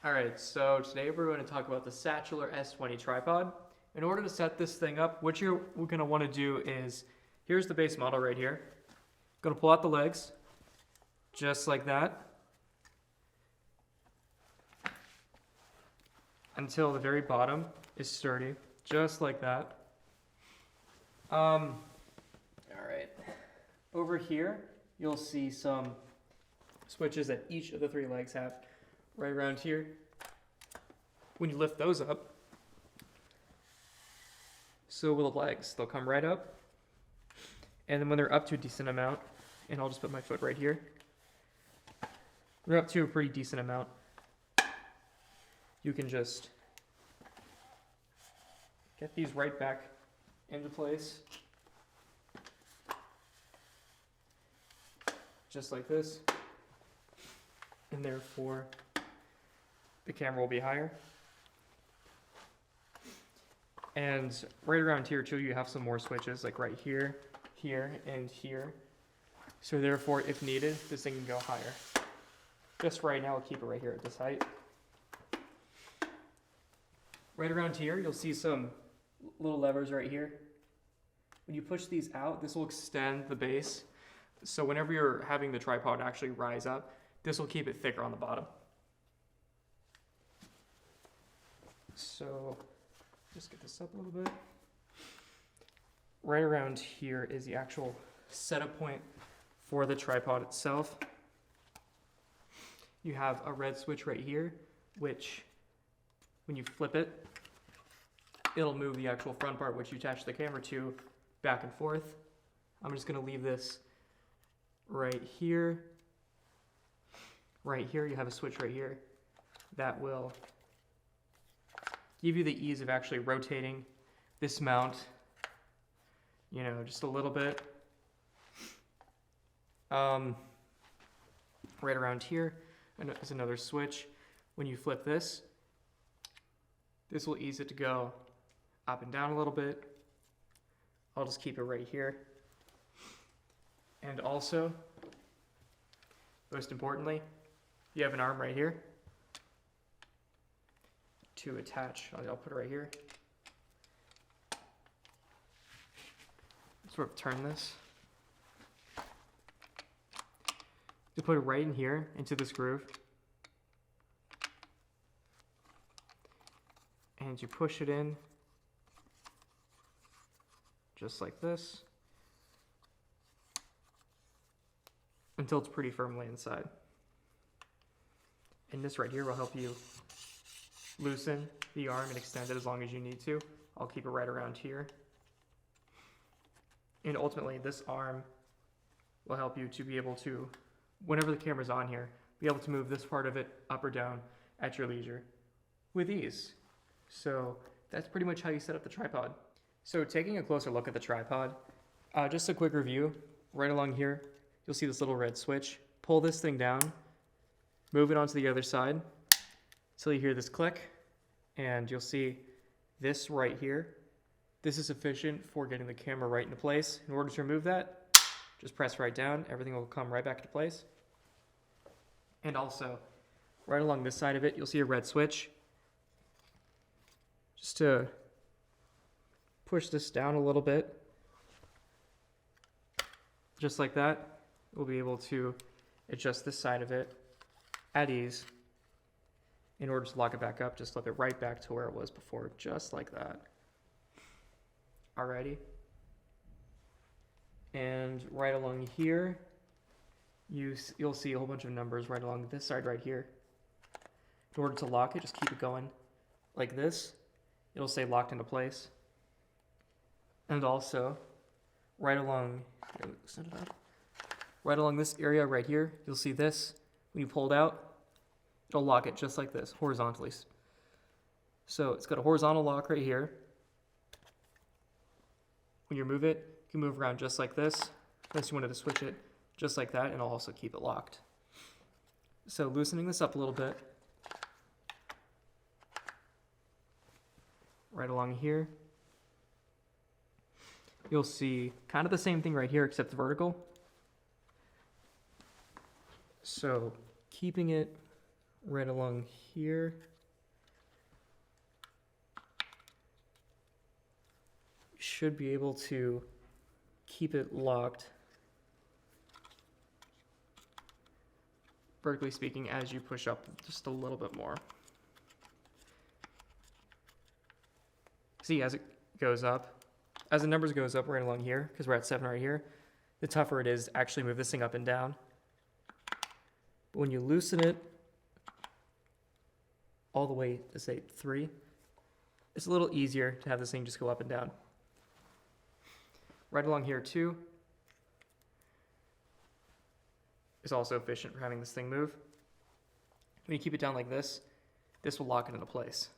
Alright, so today we're going to talk about the Sachtler S20 tripod. In order to set this thing up, what you're going to want to do is, here's the base model right here. Going to pull out the legs, just like that, until the very bottom is sturdy, just like that. Alright, over here you'll see some switches that each of the three legs have. Right around here, when you lift those up, so will the legs. They'll come right up, and then when they're up to a decent amount, and I'll just put my foot right here, they're up to a pretty decent amount, you can just get these right back into place, just like this, and therefore the camera will be higher. And right around here too, you have some more switches, like right here, here, and here. So therefore, if needed, this thing can go higher. Just right now, I'll keep it right here at this height. Right around here, you'll see some little levers right here. When you push these out, this will extend the base. So whenever you're having the tripod actually rise up, this will keep it thicker on the bottom. So just get this up a little bit. Right around here is the actual setup point for the tripod itself. You have a red switch right here, which when you flip it, it'll move the actual front part which you attach the camera to back and forth. I'm just going to leave this right here. Right here, you have a switch right here that will give you the ease of actually rotating this mount, you know, just a little bit. Right around here is another switch. When you flip this, this will ease it to go up and down a little bit. I'll just keep it right here. And also, most importantly, you have an arm right here to attach. I'll put it right here. Sort of turn this. You put it right in here into this groove. And you push it in just like this until it's pretty firmly inside. And this right here will help you loosen the arm and extend it as long as you need to. I'll keep it right around here. And ultimately, this arm will help you to be able to, whenever the camera's on here, be able to move this part of it up or down at your leisure with ease. So that's pretty much how you set up the tripod. So taking a closer look at the tripod, just a quick review. Right along here, you'll see this little red switch. Pull this thing down, move it onto the other side until you hear this click, and you'll see this right here. This is sufficient for getting the camera right into place. In order to remove that, just press right down. Everything will come right back into place. And also, right along this side of it, you'll see a red switch. Just to push this down a little bit, just like that, we'll be able to adjust this side of it at ease. In order to lock it back up, just flip it right back to where it was before, just like that. Alrighty. And right along here, you'll see a whole bunch of numbers right along this side right here. In order to lock it, just keep it going like this. It'll say locked into place. And also, right along this area right here, you'll see this. When you pull it out, it'll lock it just like this, horizontally. So it's got a horizontal lock right here. When you move it, you can move around just like this, unless you wanted to switch it just like that, and it'll also keep it locked. So loosening this up a little bit, right along here, you'll see kind of the same thing right here, except vertical. So keeping it right along here. You should be able to keep it locked, vertically speaking, as you push up just a little bit more. See, as it goes up, as the numbers goes up right along here, because we're at 7 right here, the tougher it is to actually move this thing up and down. But when you loosen it all the way to say 3, it's a little easier to have this thing just go up and down. Right along here too is also efficient for having this thing move. When you keep it down like this will lock it into place.